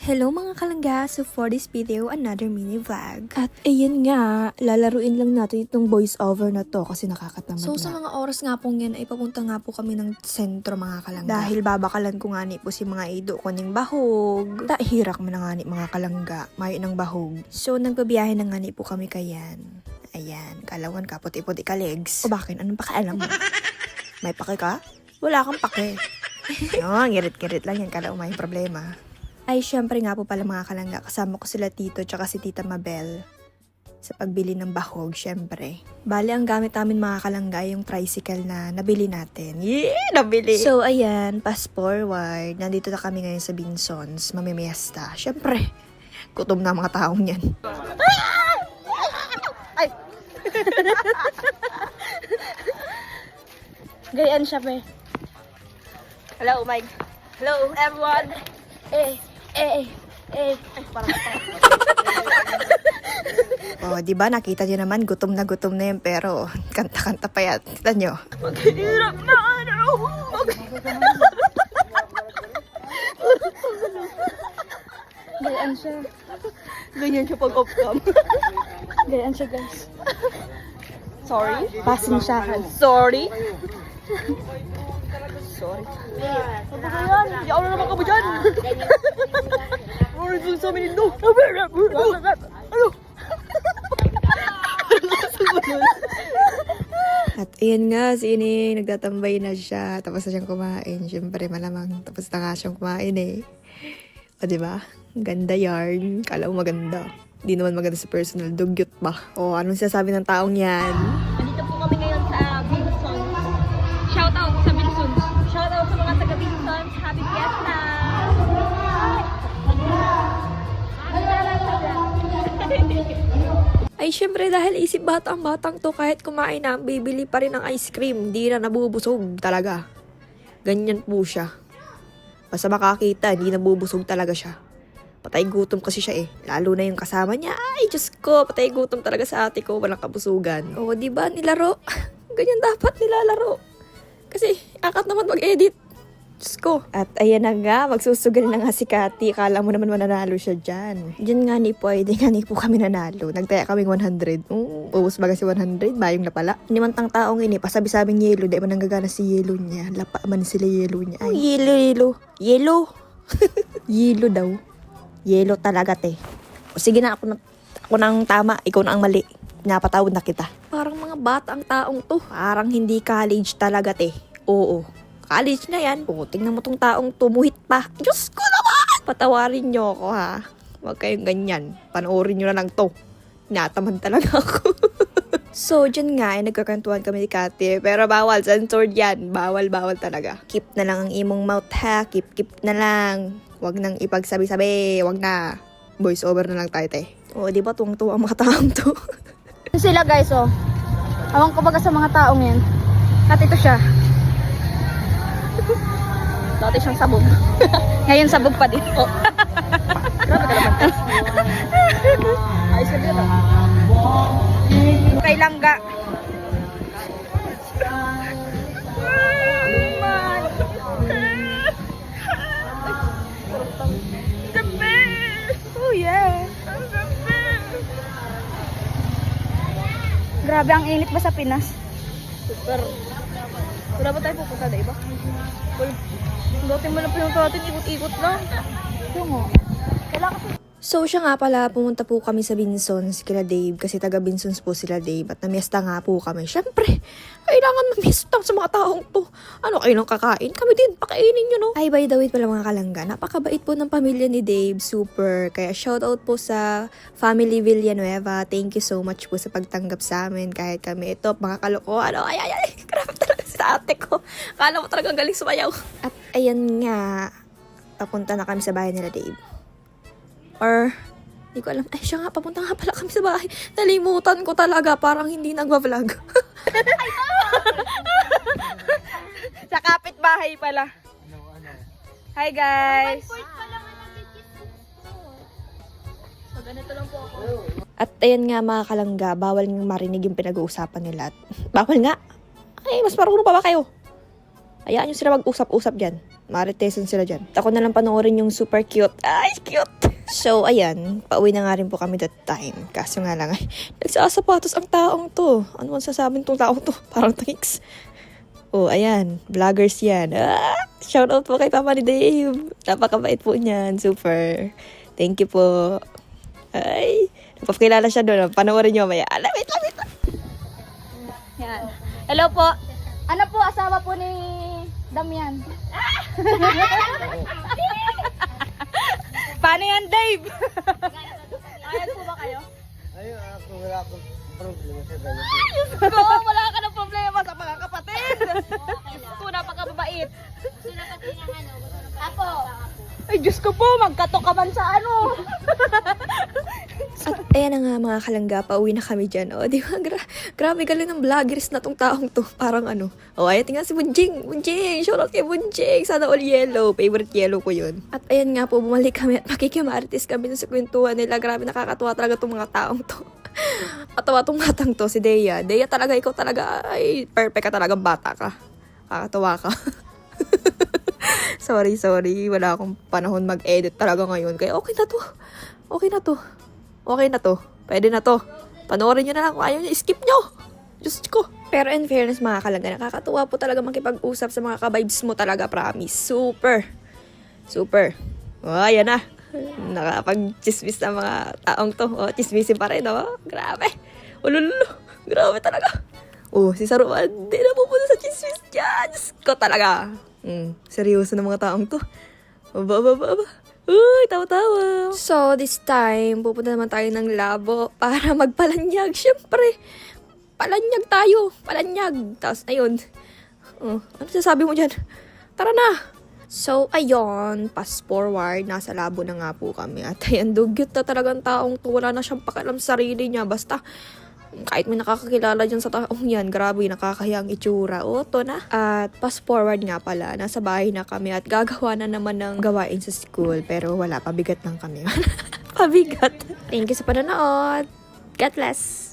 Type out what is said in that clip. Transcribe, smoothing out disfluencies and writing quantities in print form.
Hello mga kalangga! So for this video, another mini vlog. At ayun nga, lalaruin lang natin itong voice over na to kasi nakakatamad So na. sa mga oras nga pong yan ay papunta nga po kami ng sentro mga kalangga. Dahil babakalan ko nga ni po si mga ido ko ning bahog. Dahirak mo na nga ni mga kalangga, mayo ng bahog. So nagbabiyahe na nga ni po kami kayan. Ayan, kalawan ka, puti-puti ka legs. O bakit? Anong pakialam mo? May pake ka? Wala kang pake. No, ngirit-ngirit lang yan, kalaw may problema. Ay, syempre nga po pala mga kalangga, kasama ko sila Tito tsaka si Tita Mabel sa pagbili ng bahog, syempre. Bali, ang gamit namin mga kalangga yung tricycle na nabili natin. Yeah, nabili! So, ayan, fast forward. Nandito na kami ngayon sa Binsons, mamimiesta. Syempre, gutom na ang mga taong yan. Ay! Gayaan siya, pe. Hello, Mike. Hello, everyone. Ay, parang Oh, di ba nakita niyo naman gutom na yan pero kanta-kanta pa yan. Kita niyo. maghirap na ano. Gayaan siya. Ganyan siya pag off-cam. Gayaan siya, guys. Sorry? Pasensyahan. Sorry? Sorry. Ano ba yan? Hindi ako na naman ka ba dyan? Ano sa amin ito? Ano? At ayan nga, si Ini, nagtatambay na siya. Tapos na siyang kumain. Siyempre, malamang tapos na nga siyang kumain eh. O, diba? Ganda yarn. Kala mo maganda. Di naman maganda sa personal. Dugyot ba? O, anong sinasabi ng taong yan? Nandito po kami ngayon sa Binsons. Shoutout sa Binsons. Shoutout sa mga taga Binsons. Happy Fiesta! Ay, syempre, dahil isip batang to, kahit kumain na, bibili pa rin ng ice cream. Di na nabubusog talaga. Ganyan po siya. Basta makakita, hindi nabubusog talaga siya. Patay gutom kasi siya eh. Lalo na yung kasama niya. Ay, Diyos ko, patay gutom talaga sa ate ko. Walang kabusugan. O, di ba nilaro? Ganyan dapat nilalaro. Kasi, akat naman mag-edit. Diyos ko. At ayan na nga, magsusugal na nga si Kati. Kala mo naman mananalo siya dyan. Diyan nga ni po, ay di nga ni po kami nanalo. Nagtaya kaming 100. Ubus baga si 100, bayong na pala. Inimantang taong ini, pasabi-sabing yelo. Di man nanggagana si yelo niya. Lapa man sila yelo niya. Ay, yelo. Yelo daw. Yelo talaga, te. O sige na, ako nang tama, ikaw na ang mali. Napatawad na kita. Parang mga bata ang taong to. Parang hindi college talaga, te. Oo. College na yan. O, tingnan mo tong taong tumuhit pa. Diyos ko naman! Patawarin nyo ako, ha? Huwag kayong ganyan. Panoorin nyo na lang to. Natamad talaga ako. So, dyan nga, nagkakantuhan kami ni Kati. Pero bawal, censored yan. Bawal talaga. Keep na lang ang imong mouth, ha? Keep na lang. Huwag nang ipagsabi-sabi. Huwag na. Voice over na lang tayo, te. O, di ba tuwang-tuwa ang mga taong to? Sila guys, oh. Awang ko baga sa mga taong yan. At ito siya. Dati siyang sabog. Ngayon sabog pa din. Oh. Grabe ka naman. Ayos ka dito. Kay langga. Oh yeah. Grabe ang init ba sa Pinas? Super. Wala ba tayo pupunta na iba? Dati mo lang pinunta natin, ikot-ikot lang. Yung nga. Kailangan kasi... So, siya nga pala, pumunta po kami sa Binsons kila Dave kasi taga Binsons po sila Dave at namiesta nga po kami. Siyempre, kailangan mamiesta sa mga taong to. Ano kayo nang kakain? Kami din, pakainin nyo, no? Ay, by the way pala mga kalangga, napakabait po ng pamilya ni Dave, super. Kaya shoutout po sa Family Villanueva. Thank you so much po sa pagtanggap sa amin kahit kami ito, mga kaloko. Ano, ay, grabe talaga sa ate ko. Kala mo talagang galing sumayaw. At ayan nga, papunta na kami sa bahay nila Dave. Or, hindi ko alam. Ay, siya nga, papunta nga pala kami sa bahay. Nalimutan ko talaga, parang hindi nagwa-vlog. Sa kapitbahay pala. Hi guys! So, ganito lang po ako. At ayan nga mga kalangga, bawal nga marinig yung pinag-uusapan nila. Bawal nga. Ay, mas marunong pa ba kayo? Hayaan nyo sila mag-usap-usap dyan. Maritesan sila dyan. Ako na lang panoorin yung super cute. Ay, cute! So, ayan. Pauwi na nga rin po kami that time. Kaso nga lang, ay, nagsasapatos ang taong to. Ano man sasabihin tong taong to? Parang tangiks. Oh, ayan. Vloggers yan. Shoutout po kay Papa ni Dave. Napakabait po niyan. Super. Thank you po. Ay, napapakilala siya doon. Panoorin niyo maya. Wait lang. Yan. Hello po. Ano po, asawa po ni Damian? Paano yan, Dave? Ayun po ba kayo? Ayun, ako wala akong problema sa dalawa. Ko, wala ka ng problema sa mga kapatid. Ito, napakababait. Ako. Ay, Diyos ko po, magkato ka man sa ano. At ayan na nga mga kalangga, pauwi na kami dyan. O, di ba? Grabe galing ng vloggers na tong taong to. Parang ano. O, ayan tingnan si Bunjing. Shoutout kay Bunjing. Sana all yellow. Favorite yellow ko yun. At ayan nga po, bumalik kami at makikimarites kami sa kwentuhan nila. Grabe, nakakatuwa talaga tong mga taong to. Atawa tong matang to, si Dea. Dea talaga, ikaw talaga, ay, perfect ka talagang bata ka. Kakatawa ka. Sorry. Wala akong panahon mag-edit talaga ngayon. Kaya okay na to. Pwede na to. Panoorin nyo na lang kung ayaw nyo. Skip nyo. Diyos ko. Pero in fairness mga kalangga, nakakatuwa po talaga makipag-usap sa mga ka-vibes mo talaga, promise. Super. O, ayan na. Nakapag-chismis na mga taong to. O, chismisin pa rin, o. Grabe. Ulululo. Grabe talaga. O, si Saruan, di na pupunta sa chismis dyan. Diyos ko talaga. Seryoso na mga taong to. Aba. Uy, tawa-tawa. So, this time, pupunta naman tayo ng labo para magpalanyag. Siyempre, palanyag tayo. Tapos, ayun. Ano sasabi mo dyan? Tara na. So, ayun, fast forward, nasa labo na nga po kami. At ayan, dugyot na talagang taong to. Wala na siyang pakialam sa sarili niya. Basta, kahit may nakakakilala dyan sa taong yan, grabe, nakakahiyang itsura. O, to na. At fast forward nga pala, nasa bahay na kami at gagawa na naman ng gawain sa school. Pero wala, pabigat lang kami. Pabigat. Thank you sa panonood. God bless.